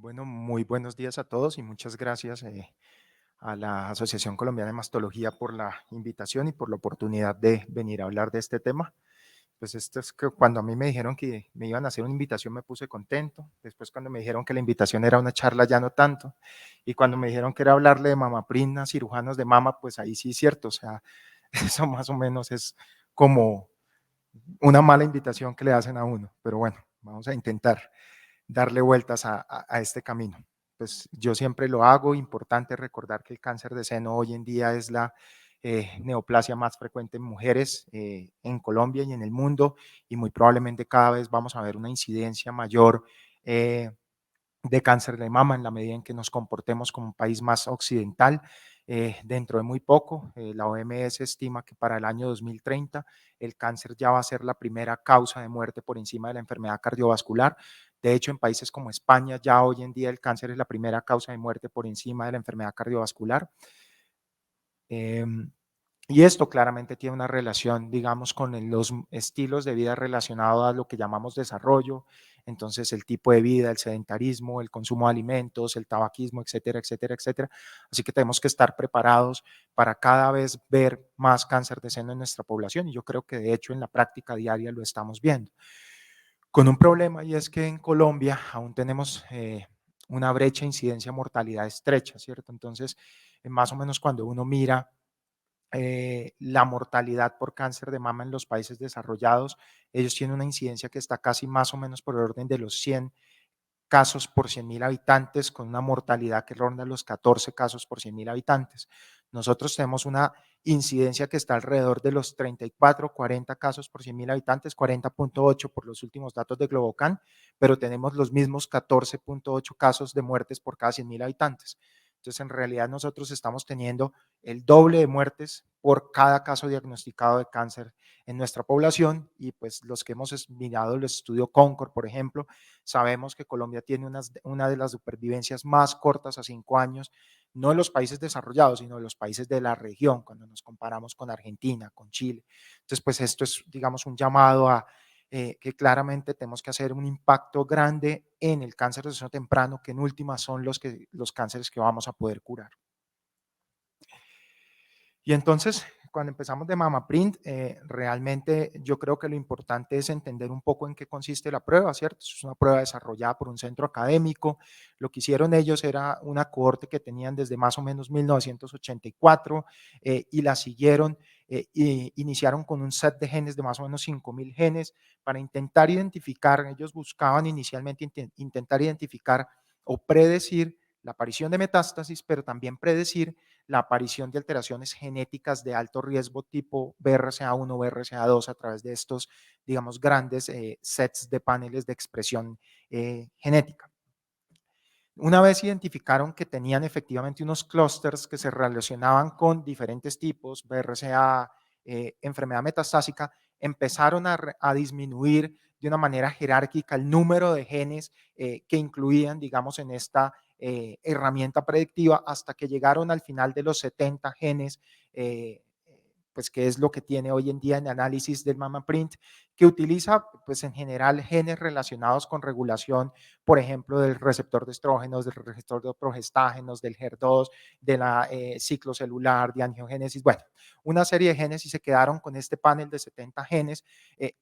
Bueno, muy buenos días a todos y muchas gracias a la Asociación Colombiana de Mastología por la invitación y por la oportunidad de venir a hablar de este tema. Pues esto es que cuando a mí me dijeron que me iban a hacer una invitación me puse contento. Después cuando me dijeron que la invitación era una charla ya no tanto. Y cuando me dijeron que era hablarle de mamaprint a cirujanos de mama, pues ahí sí es cierto. O sea, eso más o menos es como una mala invitación que le hacen a uno. Pero bueno, vamos a intentar darle vueltas a este camino. Pues yo siempre lo hago, importante recordar que el cáncer de seno hoy en día es la neoplasia más frecuente en mujeres en Colombia y en el mundo, y muy probablemente cada vez vamos a ver una incidencia mayor eh, de cáncer de mama en la medida en que nos comportemos como un país más occidental. Dentro de muy poco, la OMS estima que para el año 2030 el cáncer ya va a ser la primera causa de muerte por encima de la enfermedad cardiovascular. De hecho, en países como España ya hoy en día el cáncer es la primera causa de muerte por encima de la enfermedad cardiovascular. Em, y esto claramente tiene una relación, digamos, con los estilos de vida relacionados a lo que llamamos desarrollo. Entonces, el tipo de vida, el sedentarismo, el consumo de alimentos, el tabaquismo, etcétera, etcétera, etcétera. Así que tenemos que estar preparados para cada vez ver más cáncer de seno en nuestra población. Y yo creo que de hecho en la práctica diaria lo estamos viendo. Con un problema, y es que en Colombia aún tenemos una brecha de incidencia mortalidad estrecha, ¿cierto? Entonces, más o menos cuando uno mira la mortalidad por cáncer de mama en los países desarrollados, ellos tienen una incidencia que está casi más o menos por el orden de los 100 casos por 100.000 habitantes, con una mortalidad que ronda los 14 casos por 100.000 habitantes. Nosotros tenemos una incidencia que está alrededor de los 34, 40 casos por 100.000 habitantes, 40.8 por los últimos datos de Globocan, pero tenemos los mismos 14.8 casos de muertes por cada 100.000 habitantes. Entonces, en realidad nosotros estamos teniendo el doble de muertes por cada caso diagnosticado de cáncer en nuestra población, y pues los que hemos mirado el estudio Concord, por ejemplo, sabemos que Colombia tiene una de las supervivencias más cortas a 5 años, no en los países desarrollados, sino en los países de la región, cuando nos comparamos con Argentina, con Chile. Entonces, pues esto es, digamos, un llamado a que claramente tenemos que hacer un impacto grande en el cáncer de seno temprano, que en última son los cánceres que vamos a poder curar. Y entonces, cuando empezamos de MamaPrint, realmente yo creo que lo importante es entender un poco en qué consiste la prueba, ¿cierto? Es una prueba desarrollada por un centro académico. Lo que hicieron ellos era una cohorte que tenían desde más o menos 1984 y la siguieron y iniciaron con un set de genes de más o menos 5.000 genes para intentar identificar, ellos buscaban inicialmente intentar identificar o predecir la aparición de metástasis, pero también predecir la aparición de alteraciones genéticas de alto riesgo tipo BRCA1, BRCA2 a través de estos, digamos, grandes sets de paneles de expresión genética. Una vez identificaron que tenían efectivamente unos clústeres que se relacionaban con diferentes tipos, BRCA, enfermedad metastásica, empezaron a disminuir de una manera jerárquica el número de genes que incluían, digamos, en esta herramienta predictiva hasta que llegaron al final de los 70 genes, pues que es lo que tiene hoy en día en análisis del MammaPrint, que utiliza, pues en general, genes relacionados con regulación, por ejemplo, del receptor de estrógenos, del receptor de progestágenos, del HER2, de la ciclo celular, de angiogénesis, bueno, una serie de genes, y se quedaron con este panel de 70 genes.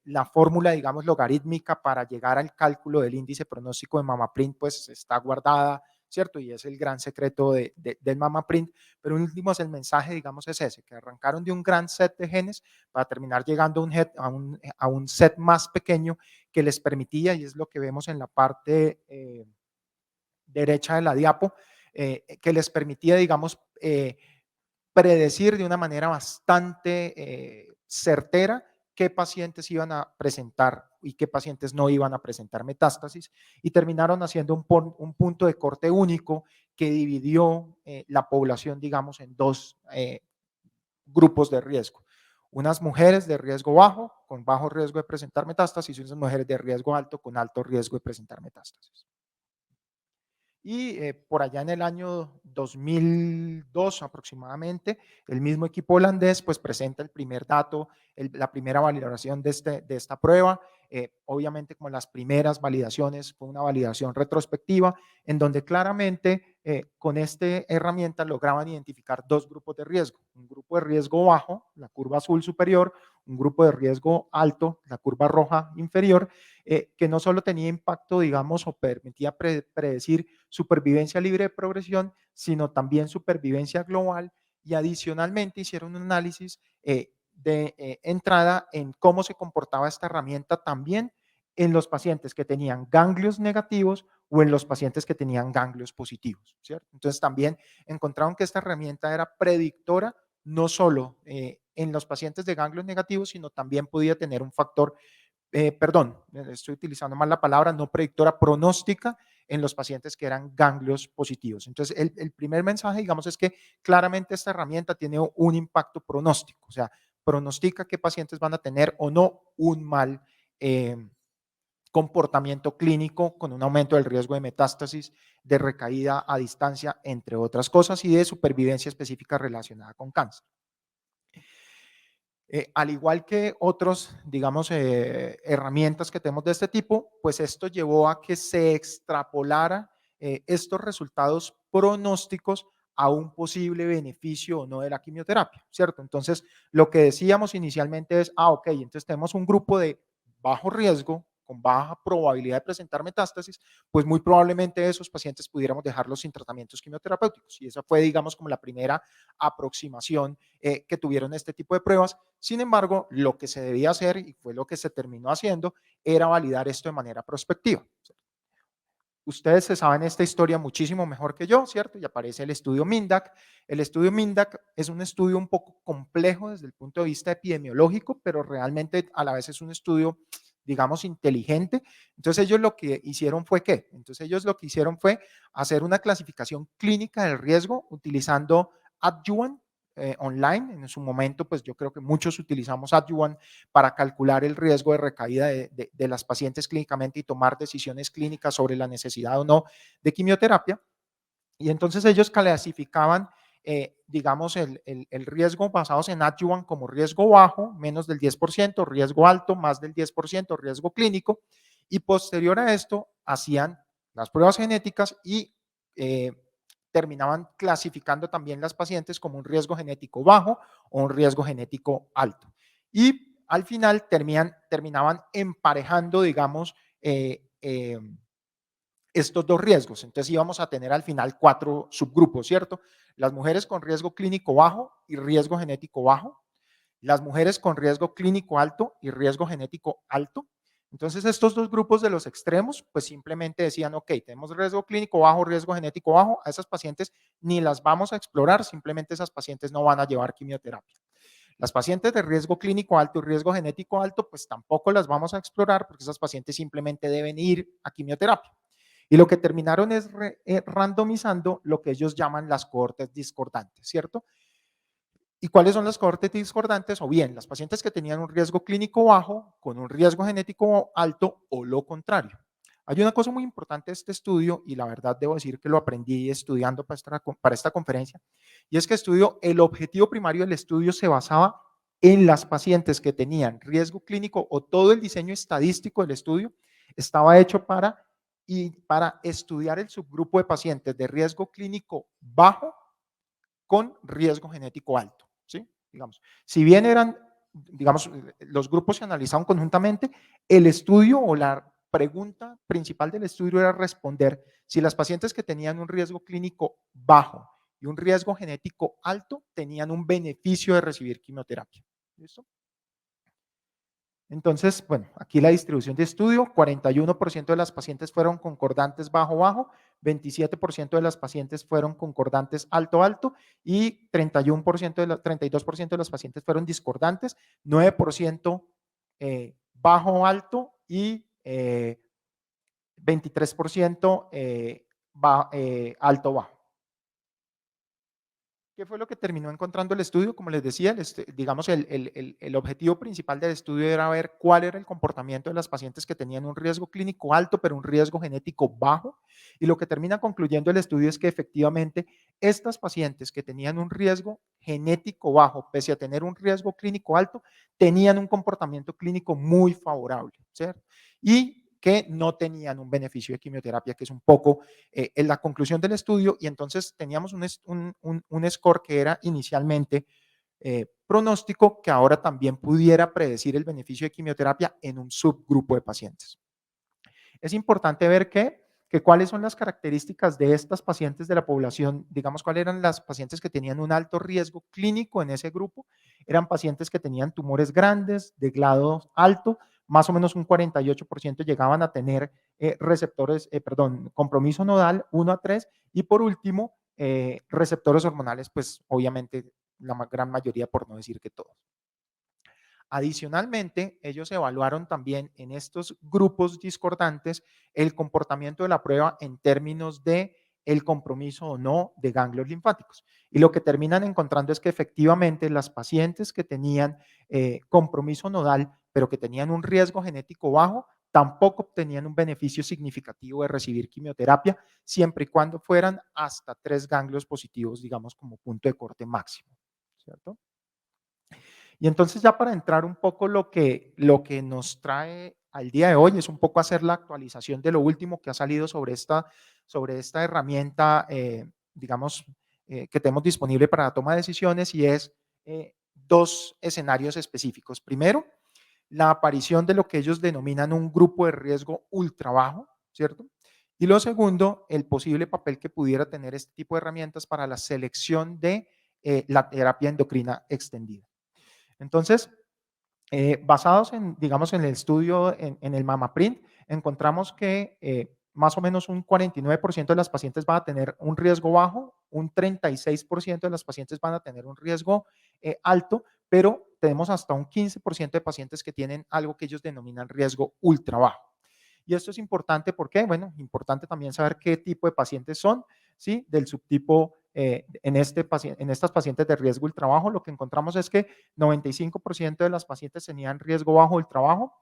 La fórmula, digamos, logarítmica para llegar al cálculo del índice pronóstico de MammaPrint, pues está guardada, ¿cierto? Y es el gran secreto del MammaPrint, pero en últimos el mensaje, digamos, es ese, que arrancaron de un gran set de genes para terminar llegando a un set más pequeño que les permitía, y es lo que vemos en la parte derecha de la diapo, que les permitía, digamos, predecir de una manera bastante certera qué pacientes iban a presentar y qué pacientes no iban a presentar metástasis, y terminaron haciendo un punto de corte único que dividió la población, digamos, en dos grupos de riesgo. Unas mujeres de riesgo bajo, con bajo riesgo de presentar metástasis, y unas mujeres de riesgo alto, con alto riesgo de presentar metástasis. y por allá en el año 2002 aproximadamente, el mismo equipo holandés pues presenta el primer dato, la primera validación de esta prueba. Obviamente, como las primeras validaciones, fue una validación retrospectiva en donde claramente con esta herramienta lograban identificar dos grupos de riesgo: un grupo de riesgo bajo, la curva azul superior; un grupo de riesgo alto, la curva roja inferior, que no solo tenía impacto, digamos, o permitía predecir supervivencia libre de progresión, sino también supervivencia global, y adicionalmente hicieron un análisis de entrada en cómo se comportaba esta herramienta también en los pacientes que tenían ganglios negativos o en los pacientes que tenían ganglios positivos, ¿cierto? Entonces también encontraron que esta herramienta era predictora no solo en los pacientes de ganglios negativos, sino también podía tener un factor, perdón, estoy utilizando mal la palabra, no predictora, pronóstica en los pacientes que eran ganglios positivos. Entonces, el primer mensaje, digamos, es que claramente esta herramienta tiene un impacto pronóstico, o sea, pronostica qué pacientes van a tener o no un mal comportamiento clínico, con un aumento del riesgo de metástasis, de recaída a distancia, entre otras cosas, y de supervivencia específica relacionada con cáncer. Al igual que otros, digamos, herramientas que tenemos de este tipo, pues esto llevó a que se extrapolara estos resultados pronósticos a un posible beneficio o no de la quimioterapia, ¿cierto? Entonces, lo que decíamos inicialmente es, ok, entonces tenemos un grupo de bajo riesgo, con baja probabilidad de presentar metástasis, pues muy probablemente esos pacientes pudiéramos dejarlos sin tratamientos quimioterapéuticos. Y esa fue, digamos, como la primera aproximación que tuvieron este tipo de pruebas. Sin embargo, lo que se debía hacer, y fue lo que se terminó haciendo, era validar esto de manera prospectiva. Ustedes se saben esta historia muchísimo mejor que yo, ¿cierto? Y aparece el estudio MINDAC. El estudio MINDAC es un estudio un poco complejo desde el punto de vista epidemiológico, pero realmente a la vez es un estudio, digamos, inteligente. Entonces ellos lo que hicieron fue ¿qué? Entonces ellos lo que hicieron fue hacer una clasificación clínica del riesgo utilizando Adjuvant online. En su momento, pues yo creo que muchos utilizamos Adjuvant para calcular el riesgo de recaída de las pacientes clínicamente y tomar decisiones clínicas sobre la necesidad o no de quimioterapia. Y entonces ellos clasificaban, digamos, el riesgo basados en Adjuvant como riesgo bajo, menos del 10%, riesgo alto, más del 10%, riesgo clínico, y posterior a esto hacían las pruebas genéticas y eh, terminaban clasificando también las pacientes como un riesgo genético bajo o un riesgo genético alto. Y al final terminaban emparejando, digamos, estos dos riesgos. Entonces íbamos a tener al final 4 subgrupos, ¿cierto? Las mujeres con riesgo clínico bajo y riesgo genético bajo, las mujeres con riesgo clínico alto y riesgo genético alto. Entonces estos dos grupos de los extremos, pues simplemente decían, ok, tenemos riesgo clínico bajo, riesgo genético bajo, a esas pacientes ni las vamos a explorar, simplemente esas pacientes no van a llevar quimioterapia. Las pacientes de riesgo clínico alto y riesgo genético alto, pues tampoco las vamos a explorar porque esas pacientes simplemente deben ir a quimioterapia. Y lo que terminaron es randomizando lo que ellos llaman las cohortes discordantes, ¿cierto? ¿Y cuáles son las cohortes discordantes? O bien, las pacientes que tenían un riesgo clínico bajo con un riesgo genético alto o lo contrario. Hay una cosa muy importante de este estudio, y la verdad debo decir que lo aprendí estudiando para esta conferencia, y es que el objetivo primario del estudio se basaba en las pacientes que tenían riesgo clínico, o todo el diseño estadístico del estudio estaba hecho para estudiar el subgrupo de pacientes de riesgo clínico bajo con riesgo genético alto, ¿sí? Digamos, si bien eran, digamos, los grupos se analizaban conjuntamente, el estudio o la pregunta principal del estudio era responder si las pacientes que tenían un riesgo clínico bajo y un riesgo genético alto tenían un beneficio de recibir quimioterapia. ¿Listo? Entonces, bueno, aquí la distribución de estudio: 41% de las pacientes fueron concordantes bajo-bajo, 27% de las pacientes fueron concordantes alto-alto y 32% de las pacientes fueron discordantes, 9% bajo-alto y 23% alto-bajo. ¿Qué fue lo que terminó encontrando el estudio? Como les decía, digamos, el objetivo principal del estudio era ver cuál era el comportamiento de las pacientes que tenían un riesgo clínico alto, pero un riesgo genético bajo. Y lo que termina concluyendo el estudio es que efectivamente estas pacientes que tenían un riesgo genético bajo, pese a tener un riesgo clínico alto, tenían un comportamiento clínico muy favorable, ¿cierto? Y que no tenían un beneficio de quimioterapia, que es un poco en la conclusión del estudio, y entonces teníamos un score que era inicialmente pronóstico, que ahora también pudiera predecir el beneficio de quimioterapia en un subgrupo de pacientes. Es importante ver que cuáles son las características de estas pacientes de la población, digamos, cuáles eran las pacientes que tenían un alto riesgo clínico en ese grupo. Eran pacientes que tenían tumores grandes, de grado alto, más o menos un 48% llegaban a tener compromiso nodal 1 a 3, y por último, receptores hormonales, pues obviamente la gran mayoría, por no decir que todos. Adicionalmente, ellos evaluaron también en estos grupos discordantes el comportamiento de la prueba en términos de el compromiso o no de ganglios linfáticos. Y lo que terminan encontrando es que efectivamente las pacientes que tenían compromiso nodal, pero que tenían un riesgo genético bajo, tampoco obtenían un beneficio significativo de recibir quimioterapia, siempre y cuando fueran hasta 3 ganglios positivos, digamos, como punto de corte máximo, ¿cierto? Y entonces ya para entrar un poco lo que nos trae al día de hoy es un poco hacer la actualización de lo último que ha salido sobre esta herramienta, digamos, que tenemos disponible para la toma de decisiones, y es dos escenarios específicos. Primero, la aparición de lo que ellos denominan un grupo de riesgo ultra bajo, ¿cierto? Y lo segundo, el posible papel que pudiera tener este tipo de herramientas para la selección de la terapia endocrina extendida. Entonces, basados en, digamos, en el estudio, en el MamaPrint, encontramos que más o menos un 49% de las pacientes van a tener un riesgo bajo, un 36% de las pacientes van a tener un riesgo alto, pero tenemos hasta un 15% de pacientes que tienen algo que ellos denominan riesgo ultra bajo. Y esto es importante porque, bueno, importante también saber qué tipo de pacientes son, ¿sí? Del subtipo, en estas pacientes de riesgo ultra bajo, lo que encontramos es que 95% de las pacientes tenían riesgo bajo ultra bajo.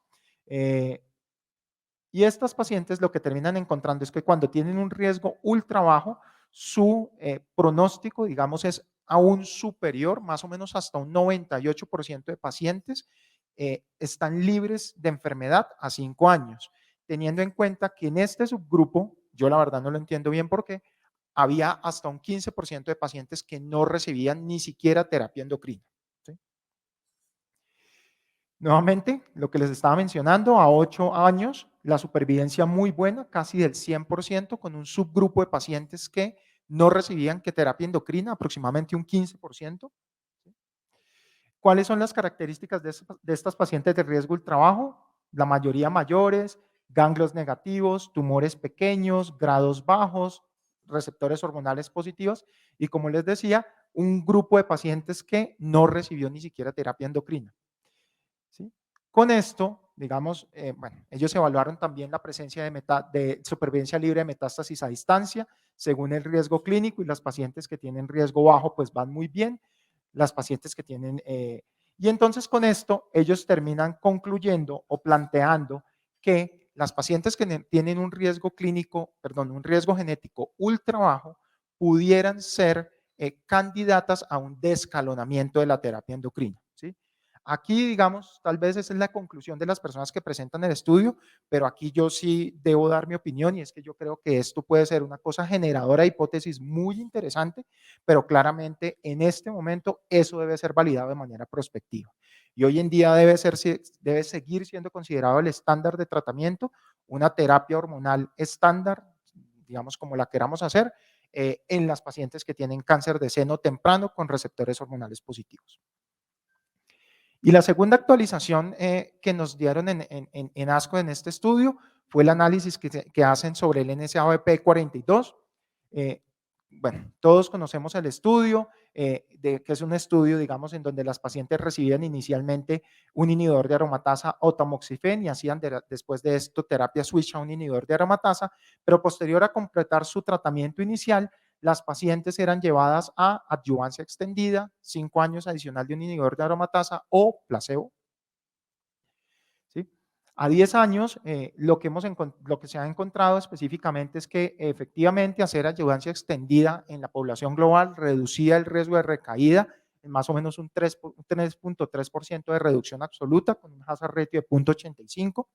Y estas pacientes lo que terminan encontrando es que cuando tienen un riesgo ultra bajo, su pronóstico, digamos, es aún superior, más o menos hasta un 98% de pacientes están libres de enfermedad a 5 años, teniendo en cuenta que en este subgrupo, yo la verdad no lo entiendo bien por qué, había hasta un 15% de pacientes que no recibían ni siquiera terapia endocrina. ¿Sí? Nuevamente, lo que les estaba mencionando, a 8 años, la supervivencia muy buena, casi del 100%, con un subgrupo de pacientes que no recibían que terapia endocrina, aproximadamente un 15%. ¿Cuáles son las características de estas pacientes de riesgo ultra bajo? La mayoría mayores, ganglios negativos, tumores pequeños, grados bajos, receptores hormonales positivos, y como les decía, un grupo de pacientes que no recibió ni siquiera terapia endocrina. ¿Sí? Con esto, digamos, bueno, ellos evaluaron también la presencia de supervivencia libre de metástasis a distancia, según el riesgo clínico, y las pacientes que tienen riesgo bajo, pues van muy bien. Las pacientes que tienen, y entonces con esto ellos terminan concluyendo o planteando que las pacientes que tienen un riesgo clínico, perdón, un riesgo genético ultra bajo, pudieran ser candidatas a un descalonamiento de la terapia endocrina. ¿Sí? Aquí, digamos, tal vez esa es la conclusión de las personas que presentan el estudio, pero aquí yo sí debo dar mi opinión, y es que yo creo que esto puede ser una cosa generadora de hipótesis muy interesante, pero claramente en este momento eso debe ser validado de manera prospectiva. Y hoy en día debe seguir siendo considerado el estándar de tratamiento, una terapia hormonal estándar, digamos como la queramos hacer, en las pacientes que tienen cáncer de seno temprano con receptores hormonales positivos. Y la segunda actualización que nos dieron en ASCO en este estudio fue el análisis que hacen sobre el NSABP 42. Bueno, todos conocemos el estudio, que es un estudio, digamos, en donde las pacientes recibían inicialmente un inhibidor de aromatasa o tamoxifen y hacían después de esto terapia switch a un inhibidor de aromatasa, pero posterior a completar su tratamiento inicial, las pacientes eran llevadas a adyuvancia extendida, 5 años adicional de un inhibidor de aromatasa o placebo. ¿Sí? A 10 años, lo que se ha encontrado específicamente es que efectivamente hacer adyuvancia extendida en la población global reducía el riesgo de recaída en más o menos un 3.3% de reducción absoluta, con un hazard ratio de 0.85,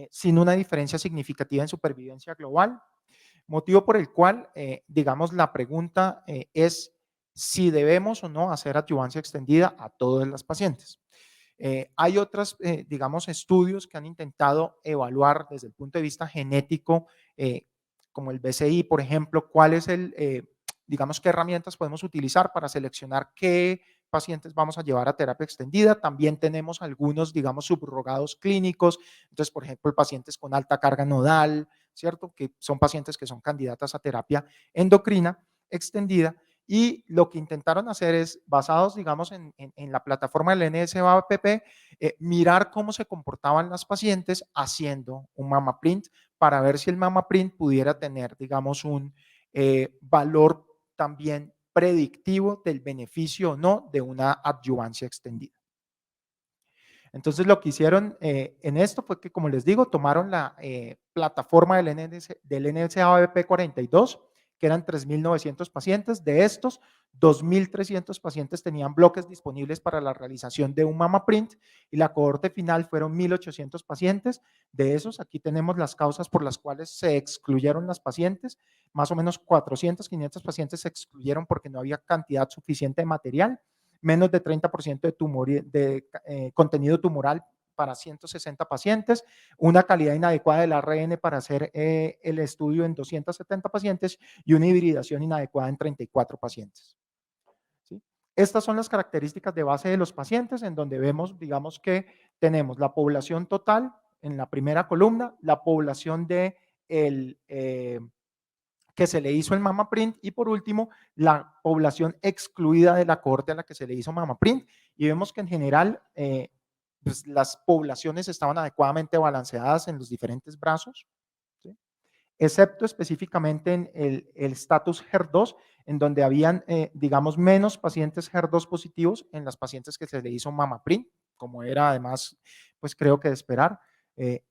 sin una diferencia significativa en supervivencia global, motivo por el cual, digamos, la pregunta es si debemos o no hacer adyuvancia extendida a todas las pacientes. Hay otros, digamos, estudios que han intentado evaluar desde el punto de vista genético, como el BCI, por ejemplo, cuál es digamos, qué herramientas podemos utilizar para seleccionar qué pacientes vamos a llevar a terapia extendida. También tenemos algunos, digamos, subrogados clínicos. Entonces, por ejemplo, pacientes con alta carga nodal, ¿cierto? Que son pacientes que son candidatas a terapia endocrina extendida. Y lo que intentaron hacer es, basados, digamos, en la plataforma del NSABP, mirar cómo se comportaban las pacientes haciendo un mama print para ver si el mama print pudiera tener, digamos, un valor también predictivo del beneficio o no de una adyuvancia extendida. Entonces, lo que hicieron en esto fue que, como les digo, tomaron la plataforma del NSABP 42, que eran 3.900 pacientes. De estos, 2.300 pacientes tenían bloques disponibles para la realización de un mama print y la cohorte final fueron 1.800 pacientes. De esos, aquí tenemos las causas por las cuales se excluyeron las pacientes. Más o menos 400, 500 pacientes se excluyeron porque no había cantidad suficiente de material, menos de 30% de contenido tumoral para 160 pacientes, una calidad inadecuada del ARN para hacer el estudio en 270 pacientes y una hibridación inadecuada en 34 pacientes. ¿Sí? Estas son las características de base de los pacientes, en donde vemos, digamos, que tenemos la población total en la primera columna, la población de que se le hizo el mama print y por último la población excluida de la cohorte a la que se le hizo mama print, y vemos que en general pues las poblaciones estaban adecuadamente balanceadas en los diferentes brazos, ¿sí? Excepto específicamente en el status HER2, en donde habían, digamos, menos pacientes HER2 positivos en las pacientes que se le hizo mama print, como era además, pues creo que de esperar.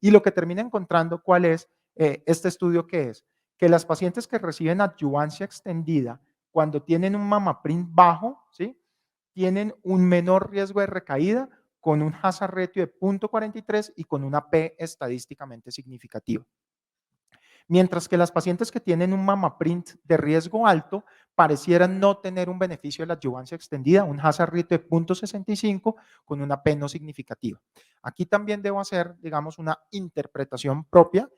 Y lo que termina encontrando, ¿cuál es este estudio? ¿Qué es? Que las pacientes que reciben adyuvancia extendida, cuando tienen un mama print bajo, ¿sí? Tienen un menor riesgo de recaída con un hazard ratio de 0.43 y con una P estadísticamente significativa. Mientras que las pacientes que tienen un mama print de riesgo alto parecieran no tener un beneficio de la adyuvancia extendida, un hazard ratio de 0.65 con una P no significativa. Aquí también debo hacer, digamos, una interpretación propia.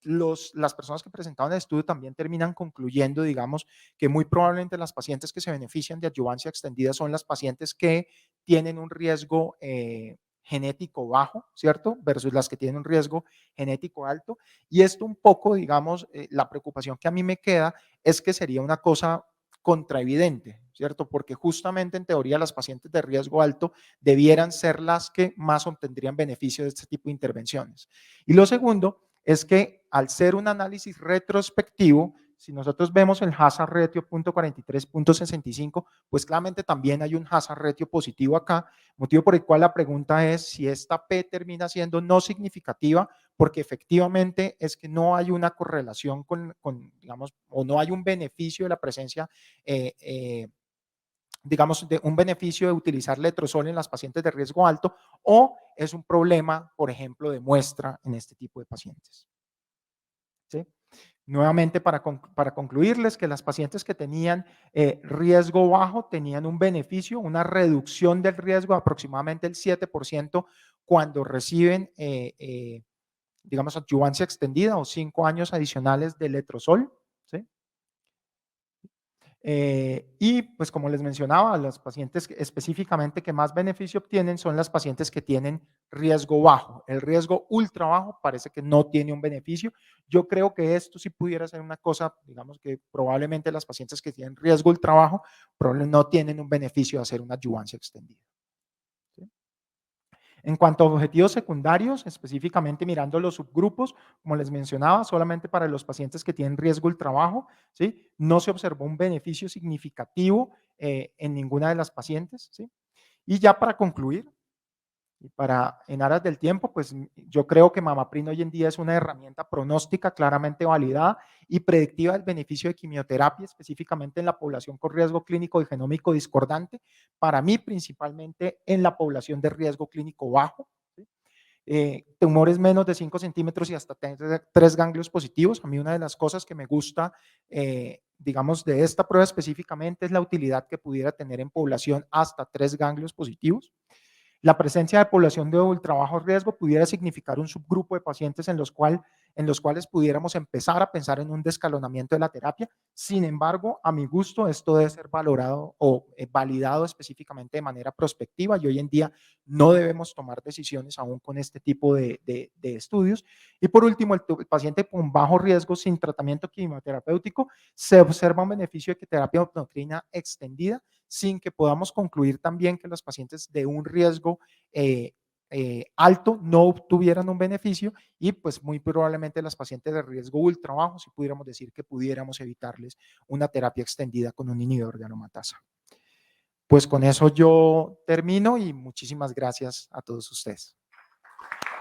Las personas que presentaron el estudio también terminan concluyendo, digamos, que muy probablemente las pacientes que se benefician de adyuvancia extendida son las pacientes que tienen un riesgo genético bajo, ¿cierto? Versus las que tienen un riesgo genético alto. Y esto un poco, digamos, la preocupación que a mí me queda es que sería una cosa contraevidente, ¿cierto? Porque justamente en teoría las pacientes de riesgo alto debieran ser las que más obtendrían beneficio de este tipo de intervenciones. Y lo segundo es que al ser un análisis retrospectivo, si nosotros vemos el hazard ratio 0.43, 0.65, pues claramente también hay un hazard ratio positivo acá, motivo por el cual la pregunta es si esta P termina siendo no significativa, porque efectivamente es que no hay una correlación digamos, o no hay un beneficio de la presencia, digamos, de un beneficio de utilizar letrozol en las pacientes de riesgo alto, o es un problema, por ejemplo, de muestra en este tipo de pacientes. ¿Sí? Nuevamente, para concluirles que las pacientes que tenían riesgo bajo tenían un beneficio, una reducción del riesgo de aproximadamente el 7% cuando reciben, digamos, adyuvancia extendida o 5 años adicionales de letrozol. ¿Sí? Y pues como les mencionaba, las pacientes específicamente que más beneficio obtienen son las pacientes que tienen riesgo bajo. El riesgo ultra bajo parece que no tiene un beneficio. Yo creo que esto sí pudiera ser una cosa, digamos que probablemente las pacientes que tienen riesgo ultra bajo probablemente no tienen un beneficio de hacer una adyuvancia extendida. ¿Sí? En cuanto a objetivos secundarios, específicamente mirando los subgrupos, como les mencionaba, solamente para los pacientes que tienen riesgo del trabajo, ¿sí? No se observó un beneficio significativo en ninguna de las pacientes, ¿sí? Y ya para concluir, y para, en aras del tiempo, pues yo creo que Mamaprint hoy en día es una herramienta pronóstica claramente validada y predictiva del beneficio de quimioterapia, específicamente en la población con riesgo clínico y genómico discordante, para mí principalmente en la población de riesgo clínico bajo. ¿Sí? Tumores menos de 5 centímetros y hasta 3 ganglios positivos. A mí una de las cosas que me gusta, digamos, de esta prueba específicamente es la utilidad que pudiera tener en población hasta 3 ganglios positivos. La presencia de población de ultra bajo riesgo pudiera significar un subgrupo de pacientes en los cuales pudiéramos empezar a pensar en un descalonamiento de la terapia. Sin embargo, a mi gusto, esto debe ser valorado o validado específicamente de manera prospectiva y hoy en día no debemos tomar decisiones aún con este tipo de estudios. Y por último, el paciente con bajo riesgo sin tratamiento quimioterapéutico se observa un beneficio de terapia endocrina extendida sin que podamos concluir también que los pacientes de un riesgo eh, alto no obtuvieran un beneficio y pues muy probablemente las pacientes de riesgo ultra bajo, si pudiéramos decir que pudiéramos evitarles una terapia extendida con un inhibidor de aromatasa. Pues con eso yo termino y muchísimas gracias a todos ustedes.